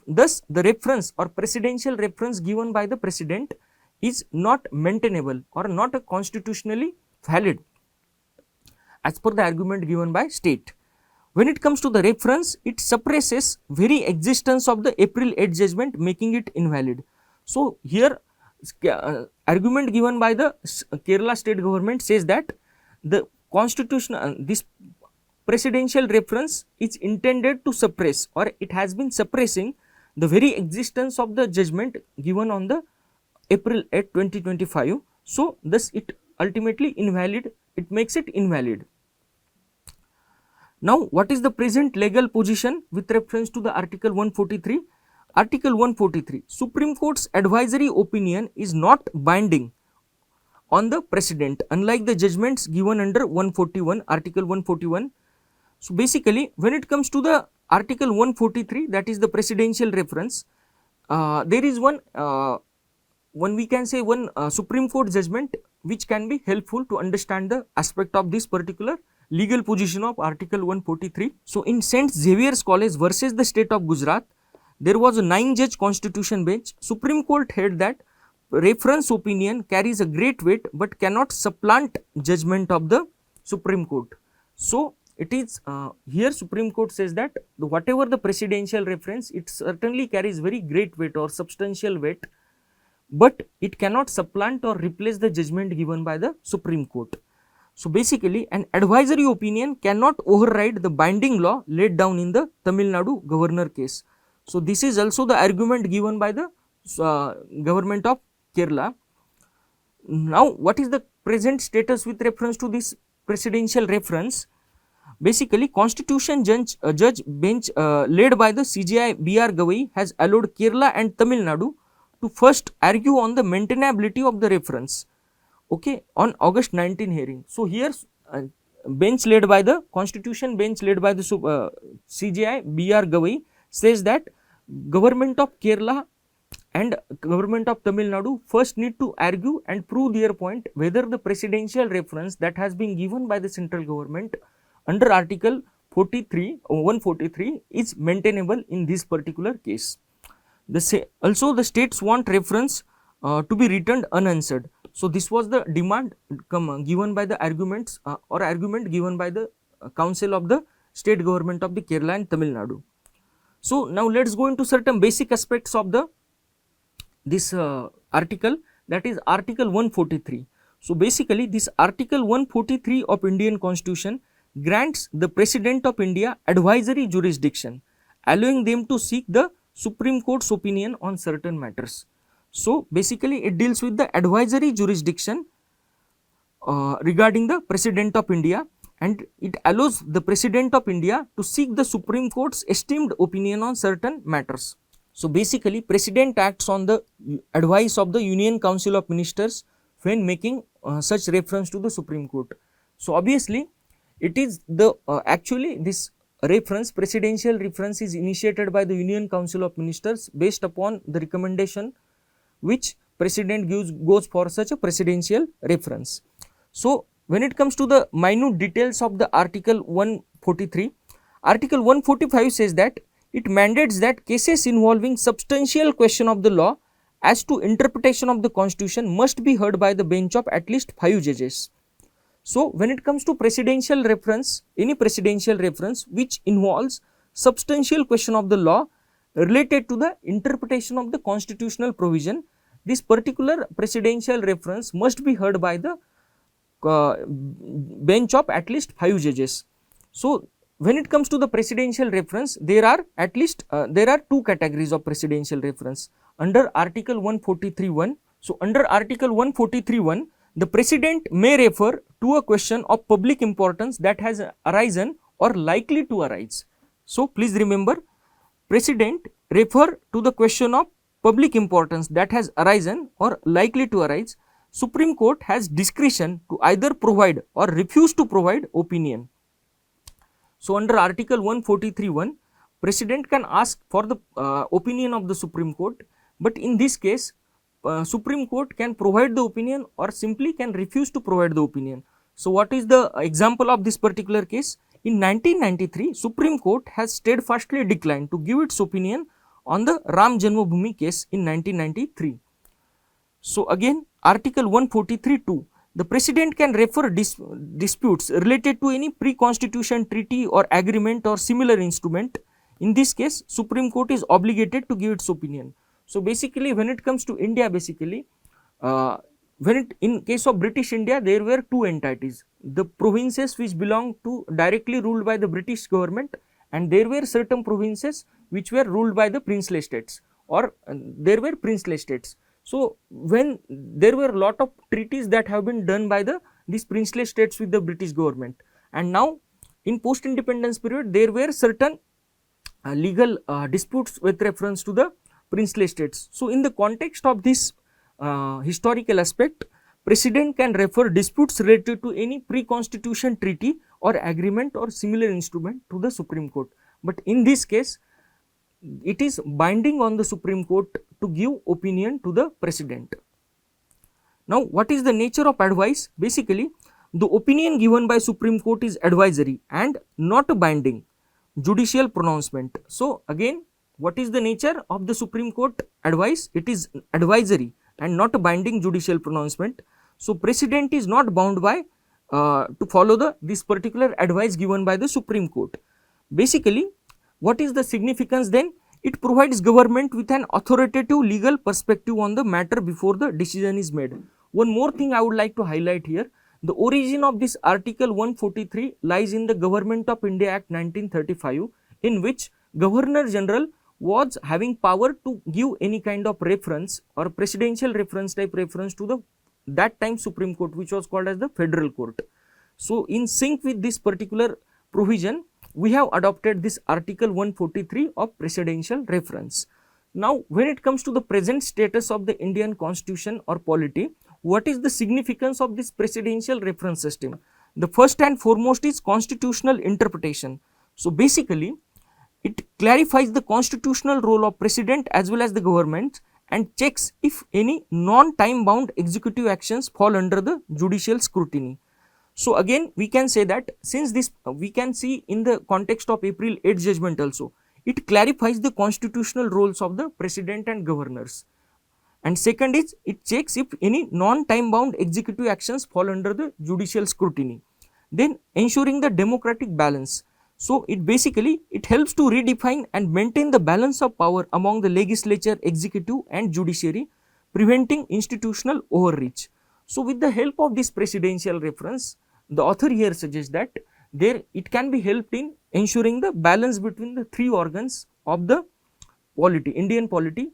Thus, the reference or presidential reference given by the president is not maintainable or not constitutionally valid as per the argument given by state. When it comes to the reference, it suppresses very existence of the April 8 judgment, making it invalid. So here argument given by the Kerala state government says that the constitutional this presidential reference is intended to suppress, or it has been suppressing the very existence of the judgment given on the April 8, 2025. So thus it ultimately invalid, it makes it invalid. Now what is the present legal position with reference to the Article 143? Article 143, Supreme Court's advisory opinion is not binding on the President, unlike the judgments given under 141, Article 141. So basically, when it comes to the Article 143, that is the presidential reference, there is one we can say one Supreme Court judgment which can be helpful to understand the aspect of this particular legal position of Article 143. So in St. Xavier's College versus the state of Gujarat, there was a 9-judge constitution bench. Supreme Court held that reference opinion carries a great weight but cannot supplant judgment of the Supreme Court. So it is here Supreme Court says that whatever the presidential reference, it certainly carries very great weight or substantial weight, but it cannot supplant or replace the judgment given by the Supreme Court. So basically, an advisory opinion cannot override the binding law laid down in the Tamil Nadu governor case. So this is also the argument given by the government of Kerala. Now what is the present status with reference to this presidential reference? Basically, Constitution judge bench led by the CJI B.R. Gavai has allowed Kerala and Tamil Nadu to first argue on the maintainability of the reference, okay, on August 19 hearing. So here bench led by the Constitution bench led by the CJI B.R. Gavai says that government of Kerala and government of Tamil Nadu first need to argue and prove their point whether the presidential reference that has been given by the central government under Article 143 is maintainable in this particular case. Also the states want reference to be returned unanswered. So this was the demand given by the argument given by the council of the state government of the Kerala and Tamil Nadu. So now let us go into certain basic aspects of this article, that is Article 143. So basically this Article 143 of Indian Constitution grants the President of India advisory jurisdiction, allowing them to seek the Supreme Court's opinion on certain matters. So basically it deals with the advisory jurisdiction regarding the President of India, and it allows the President of India to seek the Supreme Court's esteemed opinion on certain matters. So basically President acts on the advice of the Union Council of Ministers when making such reference to the Supreme Court. So obviously it is the actually this reference, presidential reference, is initiated by the Union Council of Ministers based upon the recommendation which President goes for such a presidential reference. So when it comes to the minute details of the Article 143, Article 145 says that it mandates that cases involving substantial question of the law as to interpretation of the Constitution must be heard by the bench of at least 5 judges. So when it comes to presidential reference, any presidential reference which involves substantial question of the law related to the interpretation of the constitutional provision, this particular presidential reference must be heard by the bench of at least 5 judges. So when it comes to the presidential reference, there are at least there are 2 categories of presidential reference under Article 143(1). So under Article 143(1), the President may refer to a question of public importance that has arisen or likely to arise. So please remember, President refer to the question of public importance that has arisen or likely to arise. Supreme Court has discretion to either provide or refuse to provide opinion. So under Article 143(1), President can ask for the opinion of the Supreme Court, but in this case Supreme Court can provide the opinion or simply can refuse to provide the opinion. So what is the example of this particular case? In 1993, Supreme Court has steadfastly declined to give its opinion on the Ram Janmabhoomi case in 1993. So again, Article 143(2), the President can refer disputes related to any pre-constitution treaty or agreement or similar instrument. In this case, Supreme Court is obligated to give its opinion. So basically when it comes to India, basically in case of British India, there were 2 entities, the provinces which belong to directly ruled by the British government, and there were certain provinces which were ruled by the princely states, or there were princely states. So when there were a lot of treaties that have been done by these princely states with the British government, and now in post independence period there were certain legal disputes with reference to the princely states. So in the context of this historical aspect, president can refer disputes related to any pre-constitution treaty or agreement or similar instrument to the Supreme Court. But in this case, it is binding on the Supreme Court to give opinion to the president. Now, what is the nature of advice? Basically, the opinion given by Supreme Court is advisory and not binding judicial pronouncement. So, again, what is the nature of the Supreme Court advice? It is advisory and not a binding judicial pronouncement. So, president is not bound by to follow this particular advice given by the Supreme Court. Basically, what is the significance then? It provides government with an authoritative legal perspective on the matter before the decision is made. One more thing I would like to highlight here. The origin of this Article 143 lies in the Government of India Act 1935, in which Governor General was having power to give any kind of reference or presidential reference type reference to the that time Supreme Court, which was called as the Federal Court. So, in sync with this particular provision, we have adopted this Article 143 of presidential reference. Now, when it comes to the present status of the Indian Constitution or polity, what is the significance of this presidential reference system? The first and foremost is constitutional interpretation. So, basically, it clarifies the constitutional role of president as well as the government and checks if any non-time bound executive actions fall under the judicial scrutiny. So, again we can say that since this we can see in the context of April 8 judgment also, it clarifies the constitutional roles of the president and governors. And second is, it checks if any non-time bound executive actions fall under the judicial scrutiny. Then ensuring the democratic balance. So, it basically it helps to redefine and maintain the balance of power among the legislature, executive and judiciary, preventing institutional overreach. So, with the help of this presidential reference, the author here suggests that it can be helped in ensuring the balance between the three organs of the polity, Indian polity.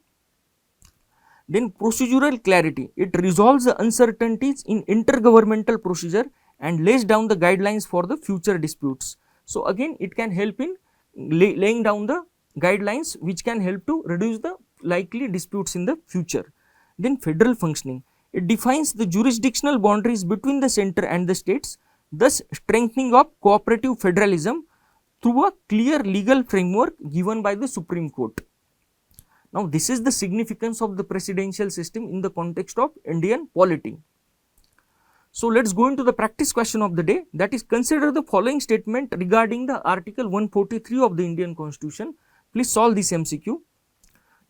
Then procedural clarity, it resolves the uncertainties in intergovernmental procedure and lays down the guidelines for the future disputes. So, again it can help in laying down the guidelines which can help to reduce the likely disputes in the future. Then federal functioning, it defines the jurisdictional boundaries between the center and the states, thus strengthening of cooperative federalism through a clear legal framework given by the Supreme Court. Now, this is the significance of the presidential system in the context of Indian polity. So, let us go into the practice question of the day, that is, consider the following statement regarding the Article 143 of the Indian Constitution. Please solve this MCQ.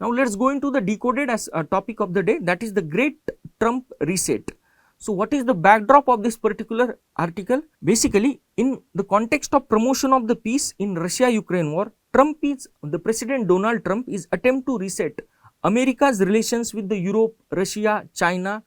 Now, let us go into the decoded as a topic of the day, that is the Great Trump Reset. So, what is the backdrop of this particular article? Basically, in the context of promotion of the peace in Russia-Ukraine war, the President Donald Trump is attempt to reset America's relations with the Europe, Russia, China.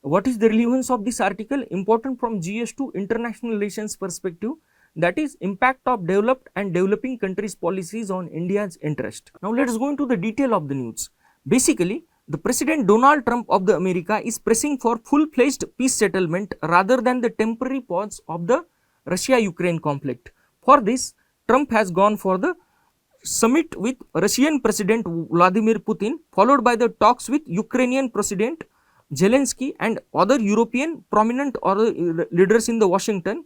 What is the relevance of this article? Important from GS to international relations perspective, that is impact of developed and developing countries' policies on India's interest. Now, let us go into the detail of the news. Basically, the President Donald Trump of the America is pressing for full-fledged peace settlement rather than the temporary pause of the Russia-Ukraine conflict. For this, Trump has gone for the summit with Russian President Vladimir Putin, followed by the talks with Ukrainian President Zelensky and other European prominent leaders in the Washington,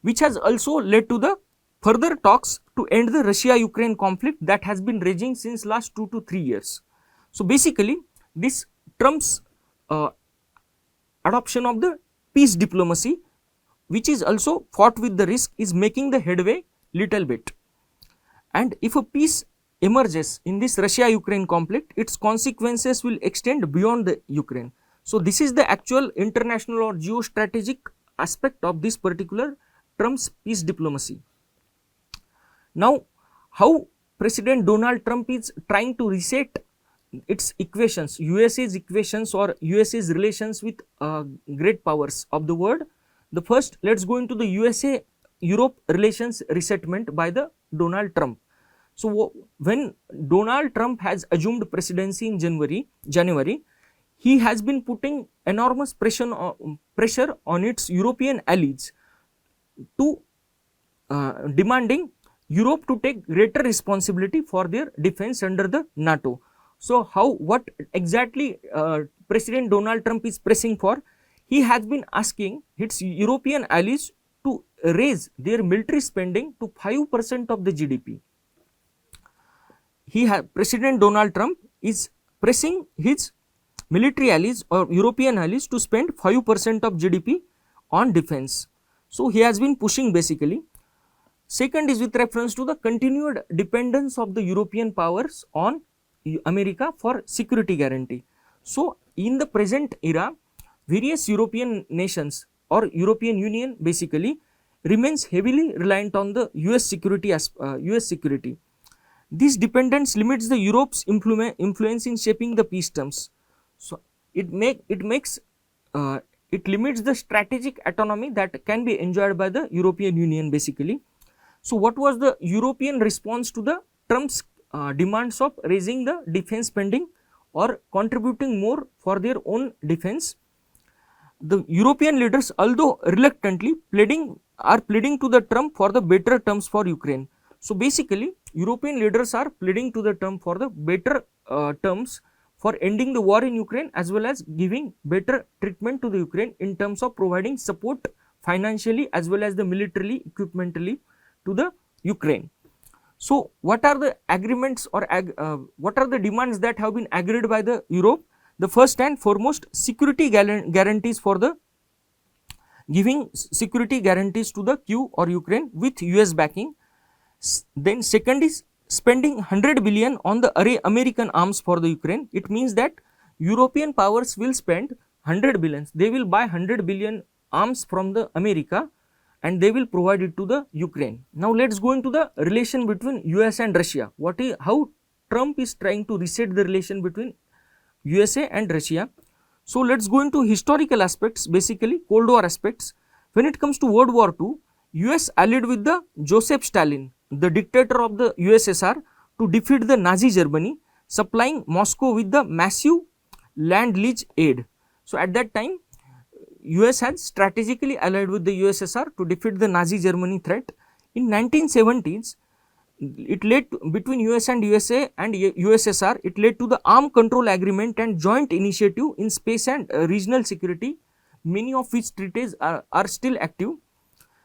which has also led to the further talks to end the Russia-Ukraine conflict that has been raging since last 2 to 3 years. So, basically, this Trump's adoption of the peace diplomacy, which is also fought with the risk, is making the headway little bit. And if a peace emerges in this Russia-Ukraine conflict, its consequences will extend beyond the Ukraine. So, this is the actual international or geostrategic aspect of this particular Trump's peace diplomacy. Now, how President Donald Trump is trying to reset its equations, USA's equations or USA's relations with great powers of the world. The first, let us go into the USA-Europe relations resettlement by the Donald Trump. So, when Donald Trump has assumed presidency in January, he has been putting enormous pressure on its European allies to demanding Europe to take greater responsibility for their defense under the NATO. So, what exactly President Donald Trump is pressing for? He has been asking its European allies to raise their military spending to 5% of the GDP. President Donald Trump is pressing his military allies or European allies to spend 5% of GDP on defense. So, he has been pushing basically. Second is with reference to the continued dependence of the European powers on America for security guarantee. So, in the present era, various European nations or European Union basically remains heavily reliant on the US security. This dependence limits the Europe's influence in shaping the peace terms. So, it limits the strategic autonomy that can be enjoyed by the European Union basically. So, what was the European response to the Trump's demands of raising the defense spending or contributing more for their own defense? The European leaders, although reluctantly, are pleading to the Trump for the better terms for Ukraine. So, basically, European leaders are pleading to the Trump for the better terms for ending the war in Ukraine, as well as giving better treatment to the Ukraine in terms of providing support financially as well as the militarily, equipmentally to the Ukraine. So, what are the agreements or what are the demands that have been agreed by the Europe? The first and foremost, security guarantees for the giving security guarantees to the Kyiv or Ukraine with US backing. Then second is spending 100 billion on the American arms for the Ukraine. It means that European powers will spend 100 billions. They will buy 100 billion arms from the America and they will provide it to the Ukraine. Now, let us go into the relation between US and Russia. How Trump is trying to reset the relation between USA and Russia. So, let us go into historical aspects, basically Cold War aspects. When it comes to World War II, US allied with the Joseph Stalin, the dictator of the USSR, to defeat the Nazi Germany, supplying Moscow with the massive land lease aid. So, at that time, US had strategically allied with the USSR to defeat the Nazi Germany threat. In 1970s, it led between US and USA and USSR, it led to the Arm Control Agreement and Joint Initiative in Space and Regional Security, many of which treaties are still active.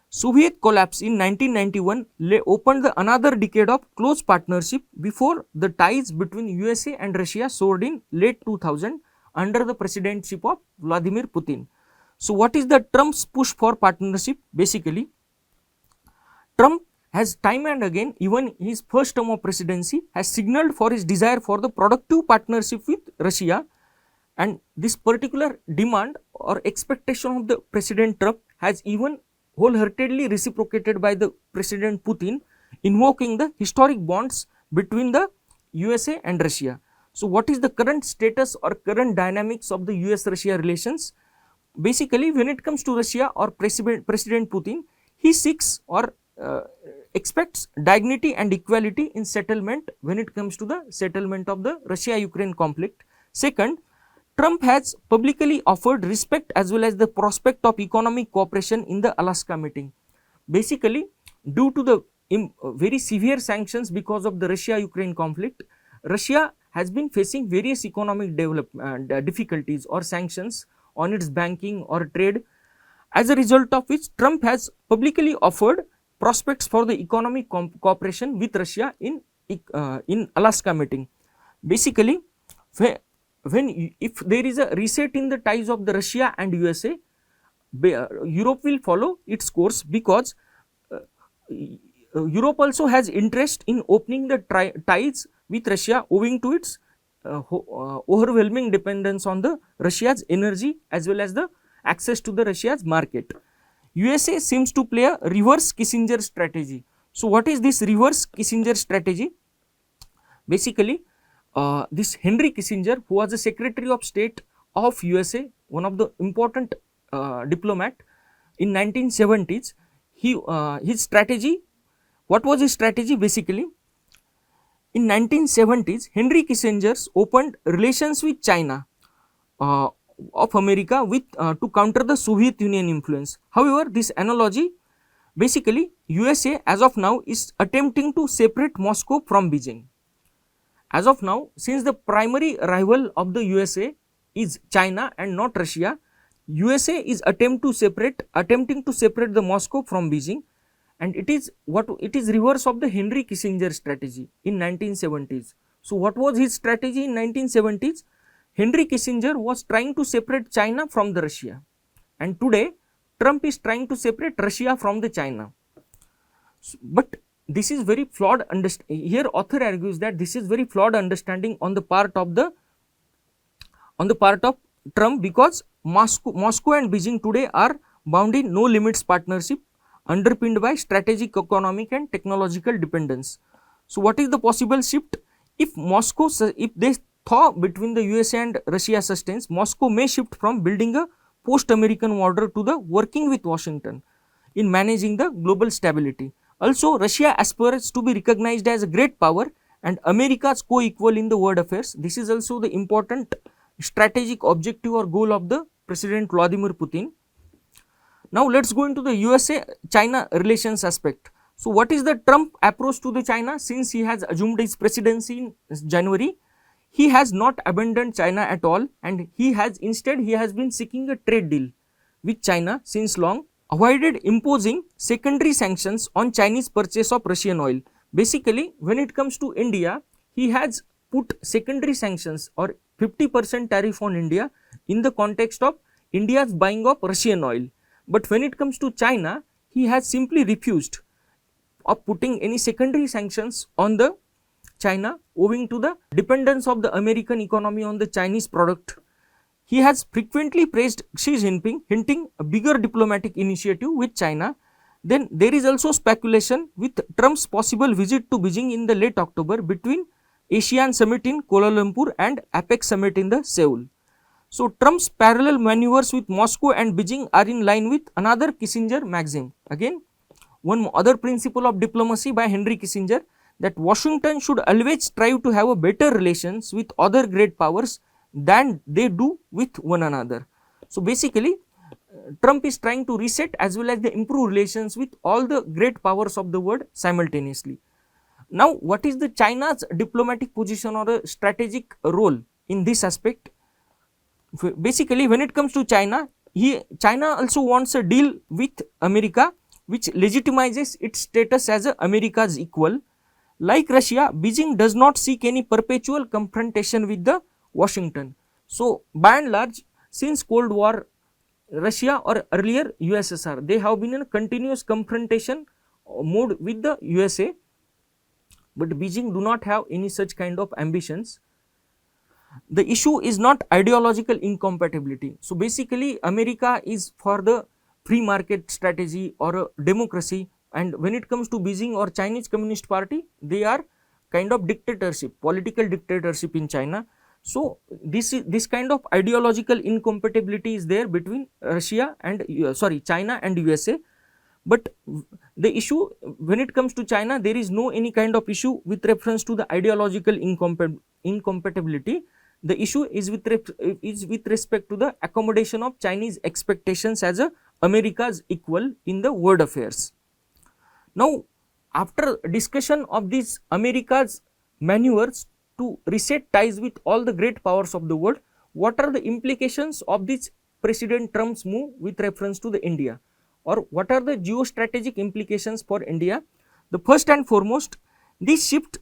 Soviet collapse in 1991 opened another decade of close partnership before the ties between USA and Russia soared in late 2000 under the presidency of Vladimir Putin. So, what is the Trump's push for partnership? Basically, Trump has time and again, even his first term of presidency, has signaled for his desire for the productive partnership with Russia, and this particular demand or expectation of the President Trump has even wholeheartedly reciprocated by the President Putin, invoking the historic bonds between the USA and Russia. So, what is the current status or current dynamics of the US-Russia relations? Basically, when it comes to Russia or President Putin, he seeks or expects dignity and equality in settlement when it comes to the settlement of the Russia-Ukraine conflict. Second, Trump has publicly offered respect as well as the prospect of economic cooperation in the Alaska meeting. Basically, due to the very severe sanctions because of the Russia-Ukraine conflict, Russia has been facing various economic difficulties or sanctions on its banking or trade, as a result of which Trump has publicly offered prospects for the economic cooperation with Russia in Alaska meeting. Basically, if there is a reset in the ties of the Russia and USA, Europe will follow its course, because Europe also has interest in opening the ties with Russia owing to its overwhelming dependence on the Russia's energy as well as the access to the Russia's market. USA seems to play a reverse Kissinger strategy. So, what is this reverse Kissinger strategy? Basically, this Henry Kissinger, who was the Secretary of State of USA, one of the important diplomat in 1970s, his strategy, what was his strategy? Basically, in 1970s, Henry Kissinger opened relations with China uh, of America with to counter the Soviet Union influence. However, this analogy, basically USA as of now is attempting to separate Moscow from Beijing. As of now, since the primary rival of the USA is China and not Russia, USA is attempting to separate the Moscow from Beijing, and it is reverse of the Henry Kissinger strategy in 1970s. So what was his strategy in 1970s? Henry Kissinger was trying to separate China from the Russia, and today Trump is trying to separate Russia from the China. But this is very flawed. Here author argues that this is very flawed understanding on the part of Trump, because Moscow and Beijing today are bound in no limits partnership underpinned by strategic, economic and technological dependence. So what is the possible shift? If this thaw between the USA and Russia sustains, Moscow may shift from building a post-American order to the working with Washington in managing the global stability. Also, Russia aspires to be recognized as a great power and America's co-equal in the world affairs. This is also the important strategic objective or goal of the President Vladimir Putin. Now let's go into the USA-China relations aspect. So what is the Trump approach to the China? Since he has assumed his presidency in January, he has not abandoned China at all, and he has been seeking a trade deal with China since long, avoided imposing secondary sanctions on Chinese purchase of Russian oil. Basically, when it comes to India, he has put secondary sanctions or 50% tariff on India in the context of India's buying of Russian oil. But when it comes to China, he has simply refused of putting any secondary sanctions on the China owing to the dependence of the American economy on the Chinese product. He has frequently praised Xi Jinping, hinting a bigger diplomatic initiative with China. Then there is also speculation with Trump's possible visit to Beijing in the late October between ASEAN summit in Kuala Lumpur and APEC summit in the Seoul. So Trump's parallel maneuvers with Moscow and Beijing are in line with another Kissinger maxim. Again, one other principle of diplomacy by Henry Kissinger, that Washington should always strive to have a better relations with other great powers than they do with one another. So basically, Trump is trying to reset as well as the improve relations with all the great powers of the world simultaneously. Now, what is the China's diplomatic position or a strategic role in this aspect? Basically, when it comes to China, China also wants a deal with America which legitimizes its status as America's equal. Like Russia, Beijing does not seek any perpetual confrontation with the Washington. So, by and large, since Cold War, Russia or earlier USSR, they have been in a continuous confrontation mode with the USA, but Beijing do not have any such kind of ambitions. The issue is not ideological incompatibility. So basically, America is for the free market strategy or a democracy, and when it comes to Beijing or Chinese Communist Party, they are kind of dictatorship, political dictatorship in China. So this kind of ideological incompatibility is there between China and USA. But the issue when it comes to China, there is no any kind of issue with reference to the ideological incompatibility. The issue is with respect to the accommodation of Chinese expectations as America's equal in the world affairs. Now, after discussion of these America's maneuvers to reset ties with all the great powers of the world, what are the implications of this President Trump's move with reference to the India, or what are the geostrategic implications for India? The first and foremost, this shift,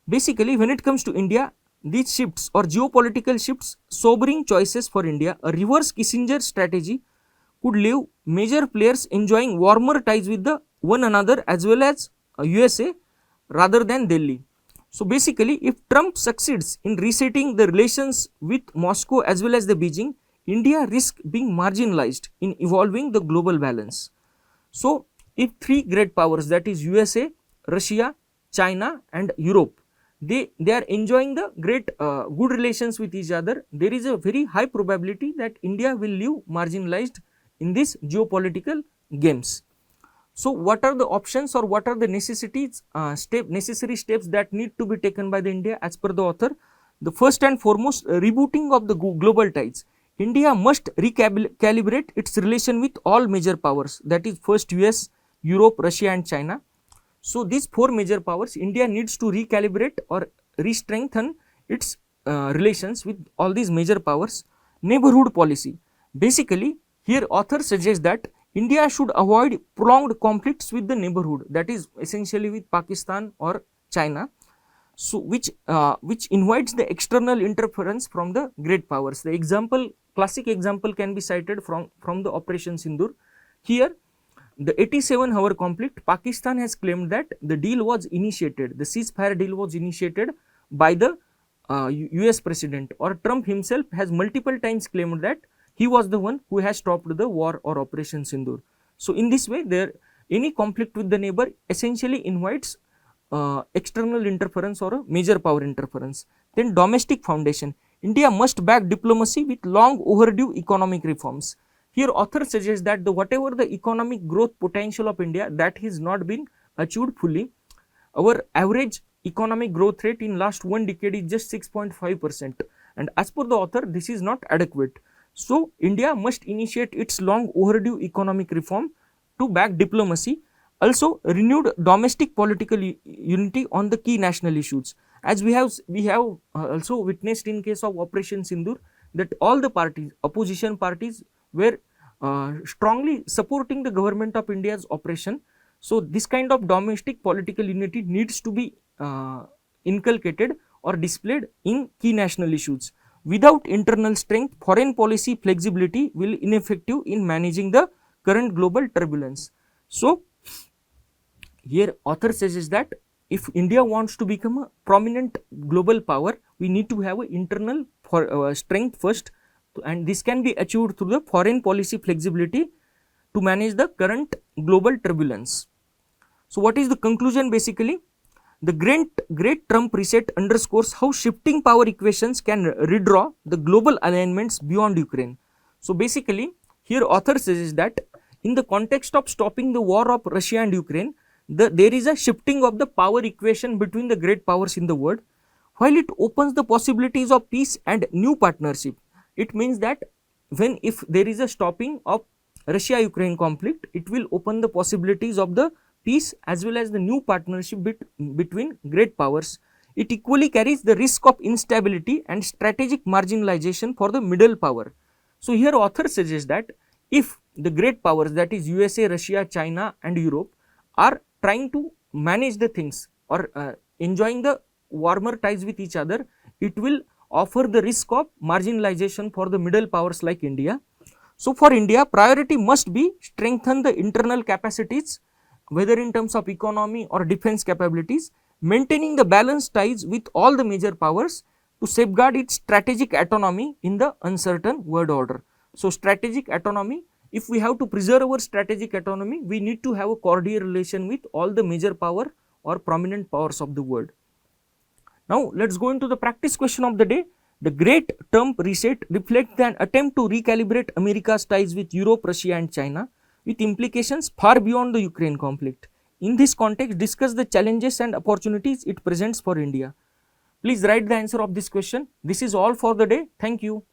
basically when it comes to India, these shifts or geopolitical shifts, sobering choices for India. A reverse Kissinger strategy could leave major players enjoying warmer ties with the one another as well as USA rather than Delhi. So basically, if Trump succeeds in resetting the relations with Moscow as well as the Beijing, India risks being marginalized in evolving the global balance. So if three great powers, that is USA, Russia, China and Europe, they are enjoying the great good relations with each other, there is a very high probability that India will live marginalized in these geopolitical games. So what are the options or what are the necessary steps that need to be taken by the India as per the author? The first and foremost, rebooting of the global ties. India must recalibrate its relation with all major powers, that is first US, Europe, Russia and China. So, these four major powers, India needs to recalibrate or re-strengthen its relations with all these major powers. Neighborhood policy. Basically, here author suggests that India should avoid prolonged conflicts with the neighborhood, that is essentially with Pakistan or China. So, which invites the external interference from the great powers. The example, classic example can be cited from the Operation Sindoor. Here, the 87-hour conflict, Pakistan has claimed that the deal was initiated, the ceasefire deal was initiated by the US president, or Trump himself has multiple times claimed that he was the one who has stopped the war or Operation Sindoor. So, in this way, any conflict with the neighbor essentially invites external interference or a major power interference. Then domestic foundation. India must back diplomacy with long overdue economic reforms. Here author suggests that whatever the economic growth potential of India, that has not been achieved fully. Our average economic growth rate in last one decade is just 6.5%, and as per the author this is not adequate. So, India must initiate its long overdue economic reform to back diplomacy. Also, renewed domestic political unity on the key national issues, as we have also witnessed in case of Operation Sindoor, that all the parties, opposition parties, were strongly supporting the government of India's operation. So, this kind of domestic political unity needs to be inculcated or displayed in key national issues. Without internal strength, foreign policy flexibility will be ineffective in managing the current global turbulence. So, here author says that if India wants to become a prominent global power, we need to have an internal strength first, and this can be achieved through the foreign policy flexibility to manage the current global turbulence. So, what is the conclusion? Basically, the great Trump reset underscores how shifting power equations can redraw the global alignments beyond Ukraine. So, basically, here author says that in the context of stopping the war of Russia and Ukraine, there is a shifting of the power equation between the great powers in the world. While it opens the possibilities of peace and new partnership, it means that if there is a stopping of Russia-Ukraine conflict, it will open the possibilities of the peace as well as the new partnership between great powers. It equally carries the risk of instability and strategic marginalization for the middle power. So, here author suggests that if the great powers, that is USA, Russia, China and Europe, are trying to manage the things or enjoying the warmer ties with each other, it will offer the risk of marginalization for the middle powers like India. So, for India, priority must be strengthen the internal capacities, whether in terms of economy or defense capabilities, maintaining the balanced ties with all the major powers to safeguard its strategic autonomy in the uncertain world order. So, strategic autonomy, if we have to preserve our strategic autonomy, we need to have a cordial relation with all the major power or prominent powers of the world. Now, let us go into the practice question of the day. The Great Trump Reset reflects an attempt to recalibrate America's ties with Europe, Russia and China, with implications far beyond the Ukraine conflict. In this context, discuss the challenges and opportunities it presents for India. Please write the answer of this question. This is all for the day. Thank you.